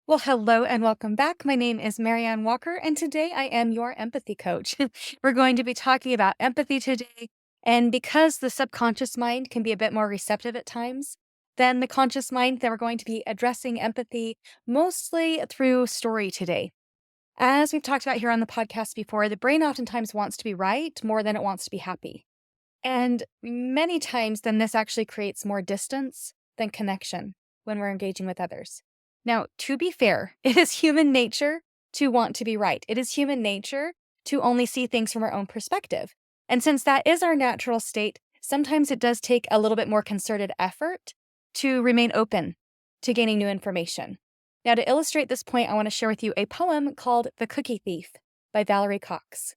Well, hello and welcome back. My name is Marianne Walker, and today I am your empathy coach. We're going to be talking about empathy today. And because the subconscious mind can be a bit more receptive at times than the conscious mind, then we're going to be addressing empathy mostly through story today. As we've talked about here on the podcast before, the brain oftentimes wants to be right more than it wants to be happy. And many times, then this actually creates more distance than connection when we're engaging with others. Now, to be fair, it is human nature to want to be right. It is human nature to only see things from our own perspective. And since that is our natural state, sometimes it does take a little bit more concerted effort to remain open to gaining new information. Now, to illustrate this point, I want to share with you a poem called The Cookie Thief by Valerie Cox.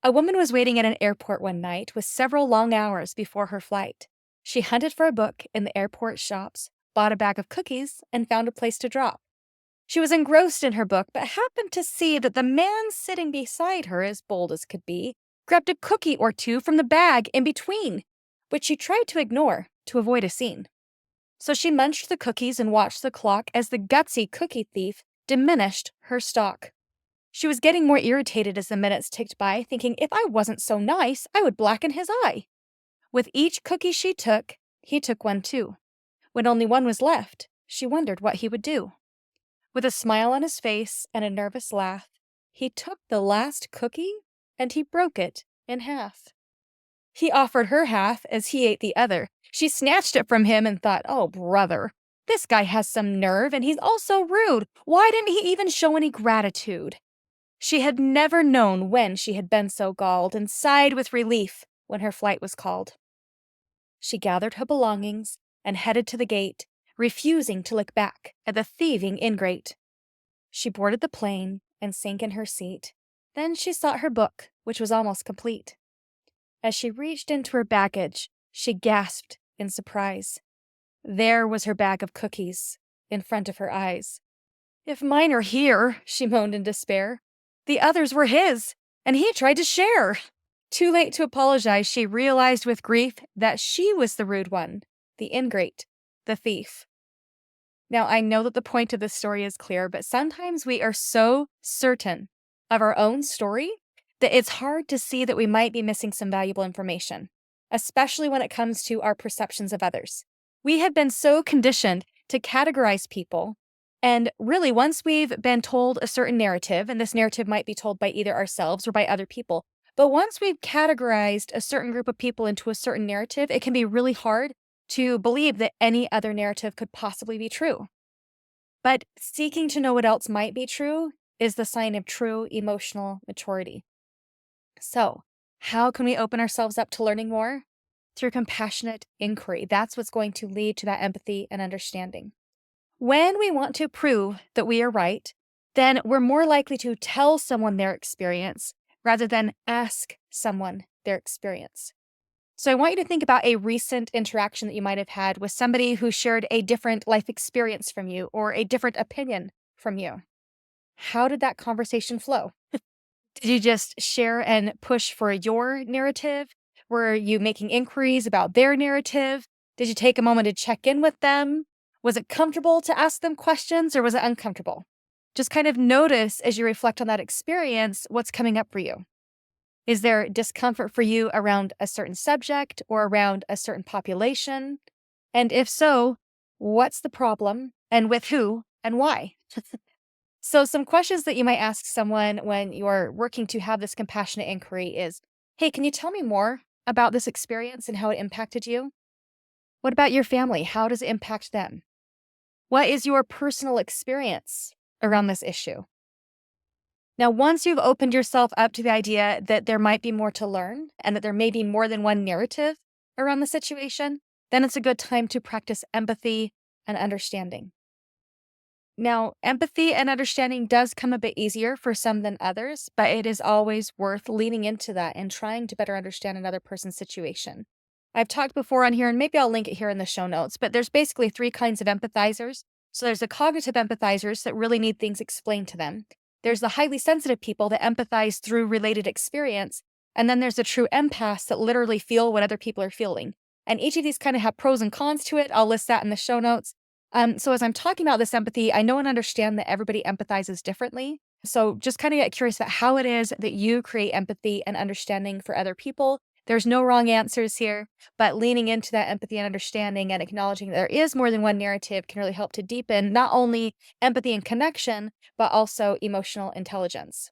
A woman was waiting at an airport one night with several long hours before her flight. She hunted for a book in the airport shops, bought a bag of cookies, and found a place to drop. She was engrossed in her book, but happened to see that the man sitting beside her, as bold as could be, grabbed a cookie or two from the bag in between, which she tried to ignore to avoid a scene. So she munched the cookies and watched the clock as the gutsy cookie thief diminished her stock. She was getting more irritated as the minutes ticked by, thinking if I wasn't so nice, I would blacken his eye. With each cookie she took, he took one too. When only one was left, she wondered what he would do. With a smile on his face and a nervous laugh, he took the last cookie and he broke it in half. He offered her half as he ate the other. She snatched it from him and thought, oh, brother, this guy has some nerve and he's also rude. Why didn't he even show any gratitude? She had never known when she had been so galled and sighed with relief when her flight was called. She gathered her belongings and headed to the gate, refusing to look back at the thieving ingrate. She boarded the plane and sank in her seat. Then she sought her book, which was almost complete. As she reached into her baggage, she gasped in surprise. There was her bag of cookies in front of her eyes. If mine are here, she moaned in despair. The others were his, and he tried to share. Too late to apologize, she realized with grief that she was the rude one, the ingrate, the thief. Now, I know that the point of this story is clear, but sometimes we are so certain of our own story that it's hard to see that we might be missing some valuable information, especially when it comes to our perceptions of others. We have been so conditioned to categorize people. And really, once we've been told a certain narrative, and this narrative might be told by either ourselves or by other people, but once we've categorized a certain group of people into a certain narrative, it can be really hard to believe that any other narrative could possibly be true. But seeking to know what else might be true is the sign of true emotional maturity. So, how can we open ourselves up to learning more? Through compassionate inquiry. That's what's going to lead to that empathy and understanding. When we want to prove that we are right, then we're more likely to tell someone their experience rather than ask someone their experience. So I want you to think about a recent interaction that you might have had with somebody who shared a different life experience from you or a different opinion from you. How did that conversation flow? Did you just share and push for your narrative? Were you making inquiries about their narrative? Did you take a moment to check in with them? Was it comfortable to ask them questions or was it uncomfortable? Just kind of notice as you reflect on that experience what's coming up for you. Is there discomfort for you around a certain subject or around a certain population? And if so, what's the problem and with who and why? So, some questions that you might ask someone when you're working to have this compassionate inquiry is, hey, can you tell me more about this experience and how it impacted you? What about your family? How does it impact them? What is your personal experience around this issue? Now, once you've opened yourself up to the idea that there might be more to learn and that there may be more than one narrative around the situation, then it's a good time to practice empathy and understanding. Now, empathy and understanding does come a bit easier for some than others, but it is always worth leaning into that and trying to better understand another person's situation. I've talked before on here, and maybe I'll link it here in the show notes, but there's basically three kinds of empathizers. So there's the cognitive empathizers that really need things explained to them. There's the highly sensitive people that empathize through related experience. And then there's the true empaths that literally feel what other people are feeling. And each of these kind of have pros and cons to it. I'll list that in the show notes. So as I'm talking about this empathy, I know and understand that everybody empathizes differently. So just kind of get curious about how it is that you create empathy and understanding for other people. There's no wrong answers here, but leaning into that empathy and understanding and acknowledging that there is more than one narrative can really help to deepen not only empathy and connection, but also emotional intelligence.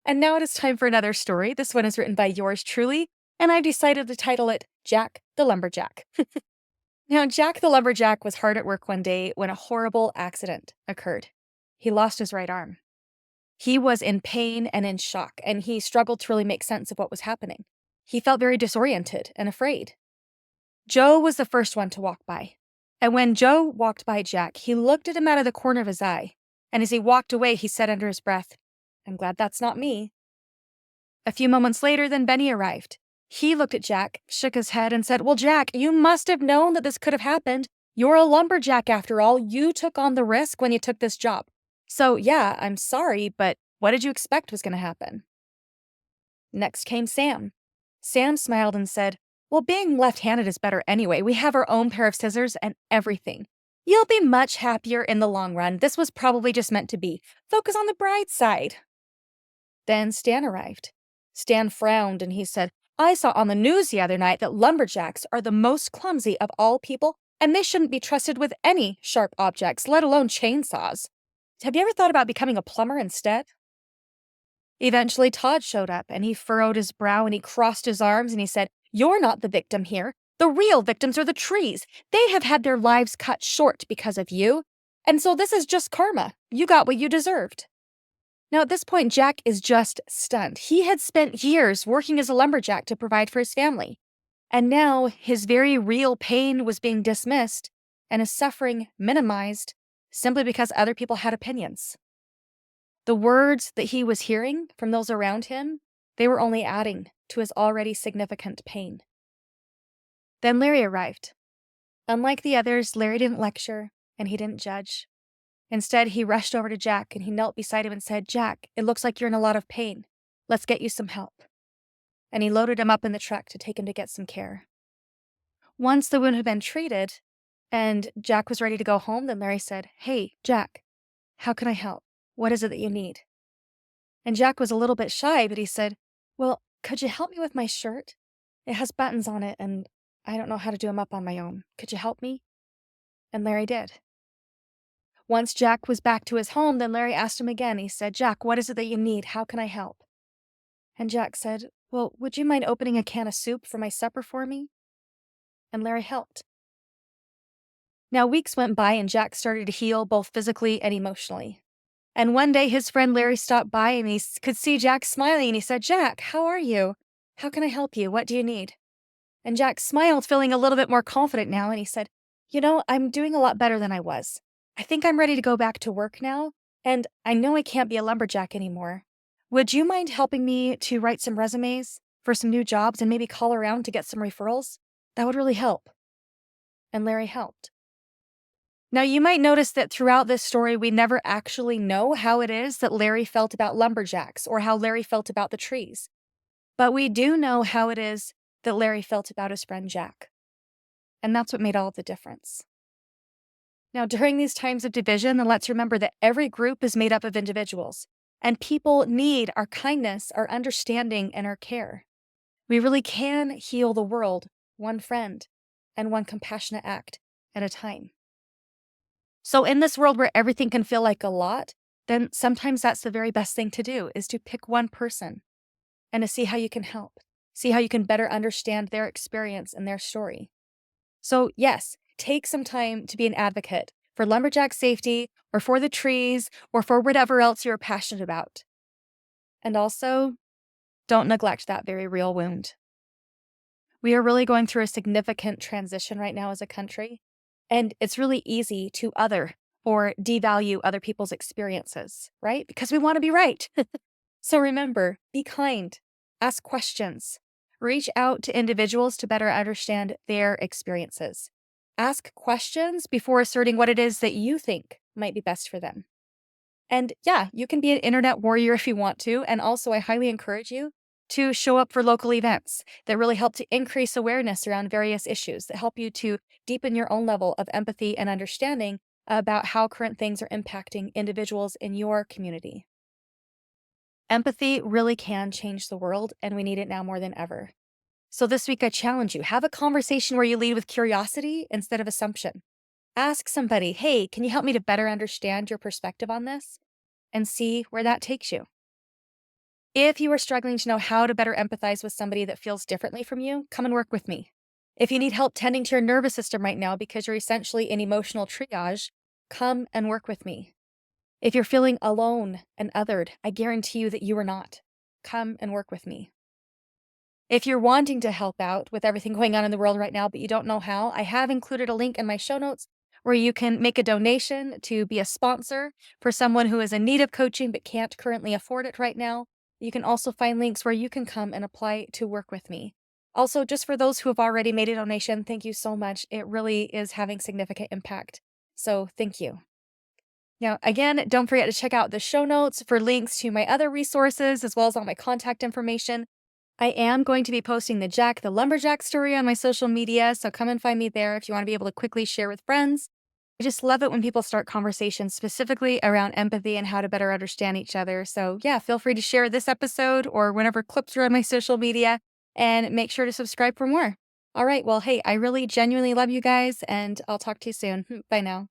And now it is time for another story. This one is written by yours truly, and I've decided to title it Jack the Lumberjack. Now, Jack the Lumberjack was hard at work one day when a horrible accident occurred. He lost his right arm. He was in pain and in shock, and he struggled to really make sense of what was happening. He felt very disoriented and afraid. Joe was the first one to walk by. And when Joe walked by Jack, he looked at him out of the corner of his eye. And as he walked away, he said under his breath, "I'm glad that's not me." A few moments later, then Benny arrived. He looked at Jack, shook his head, and said, "Well, Jack, you must have known that this could have happened. You're a lumberjack after all. You took on the risk when you took this job. So, yeah, I'm sorry, but what did you expect was going to happen?" Next came Sam. Sam smiled and said, "Well, being left-handed is better anyway. We have our own pair of scissors and everything. You'll be much happier in the long run. This was probably just meant to be. Focus on the bright side." Then Stan arrived. Stan frowned and he said, "I saw on the news the other night that lumberjacks are the most clumsy of all people, and they shouldn't be trusted with any sharp objects, let alone chainsaws. Have you ever thought about becoming a plumber instead?" Eventually, Todd showed up and he furrowed his brow and he crossed his arms and he said, "You're not the victim here. The real victims are the trees. They have had their lives cut short because of you. And so this is just karma. You got what you deserved." Now, at this point, Jack is just stunned. He had spent years working as a lumberjack to provide for his family. And now his very real pain was being dismissed and his suffering minimized simply because other people had opinions. The words that he was hearing from those around him, they were only adding to his already significant pain. Then Larry arrived. Unlike the others, Larry didn't lecture and he didn't judge. Instead, he rushed over to Jack and he knelt beside him and said, "Jack, it looks like you're in a lot of pain. Let's get you some help." And he loaded him up in the truck to take him to get some care. Once the wound had been treated and Jack was ready to go home, then Larry said, "Hey, Jack, how can I help? What is it that you need?" And Jack was a little bit shy, but he said, "Well, could you help me with my shirt? It has buttons on it and I don't know how to do them up on my own. Could you help me?" And Larry did. Once Jack was back to his home, then Larry asked him again. He said, "Jack, what is it that you need? How can I help?" And Jack said, "Well, would you mind opening a can of soup for my supper for me?" And Larry helped. Now, weeks went by and Jack started to heal both physically and emotionally. And one day his friend Larry stopped by and he could see Jack smiling and he said, "Jack, how are you? How can I help you? What do you need?" And Jack smiled, feeling a little bit more confident now, and he said, "I'm doing a lot better than I was. I think I'm ready to go back to work now, and I know I can't be a lumberjack anymore. Would you mind helping me to write some resumes for some new jobs and maybe call around to get some referrals? That would really help." And Larry helped. Now, you might notice that throughout this story, we never actually know how it is that Larry felt about lumberjacks or how Larry felt about the trees. But we do know how it is that Larry felt about his friend Jack. And that's what made all of the difference. Now, during these times of division, then let's remember that every group is made up of individuals, and people need our kindness, our understanding, and our care. We really can heal the world, one friend and one compassionate act at a time. So in this world where everything can feel like a lot, then sometimes that's the very best thing to do, is to pick one person and to see how you can help, see how you can better understand their experience and their story. So yes, take some time to be an advocate for lumberjack safety or for the trees or for whatever else you're passionate about. And also, don't neglect that very real wound. We are really going through a significant transition right now as a country, and it's really easy to other or devalue other people's experiences, right? Because we want to be right. So remember, be kind, ask questions, reach out to individuals to better understand their experiences. Ask questions before asserting what it is that you think might be best for them. And yeah, you can be an internet warrior if you want to. And also, I highly encourage you to show up for local events that really help to increase awareness around various issues that help you to deepen your own level of empathy and understanding about how current things are impacting individuals in your community. Empathy really can change the world, and we need it now more than ever. So, this week I challenge you, have a conversation where you lead with curiosity instead of assumption. Ask somebody, hey, can you help me to better understand your perspective on this? And see where that takes you. If you are struggling to know how to better empathize with somebody that feels differently from you, come and work with me. If you need help tending to your nervous system right now because you're essentially in emotional triage, come and work with me. If you're feeling alone and othered, I guarantee you that you are not. Come and work with me. If you're wanting to help out with everything going on in the world right now, but you don't know how, I have included a link in my show notes where you can make a donation to be a sponsor for someone who is in need of coaching but can't currently afford it right now. You can also find links where you can come and apply to work with me. Also, just for those who have already made a donation, thank you so much. It really is having significant impact. So, thank you. Now, again, don't forget to check out the show notes for links to my other resources as well as all my contact information. I am going to be posting the Jack the Lumberjack story on my social media, so come and find me there if you want to be able to quickly share with friends. I just love it when people start conversations specifically around empathy and how to better understand each other. So, yeah, feel free to share this episode or whenever clips are on my social media, and make sure to subscribe for more. All right, well, hey, I really genuinely love you guys, and I'll talk to you soon. Bye now.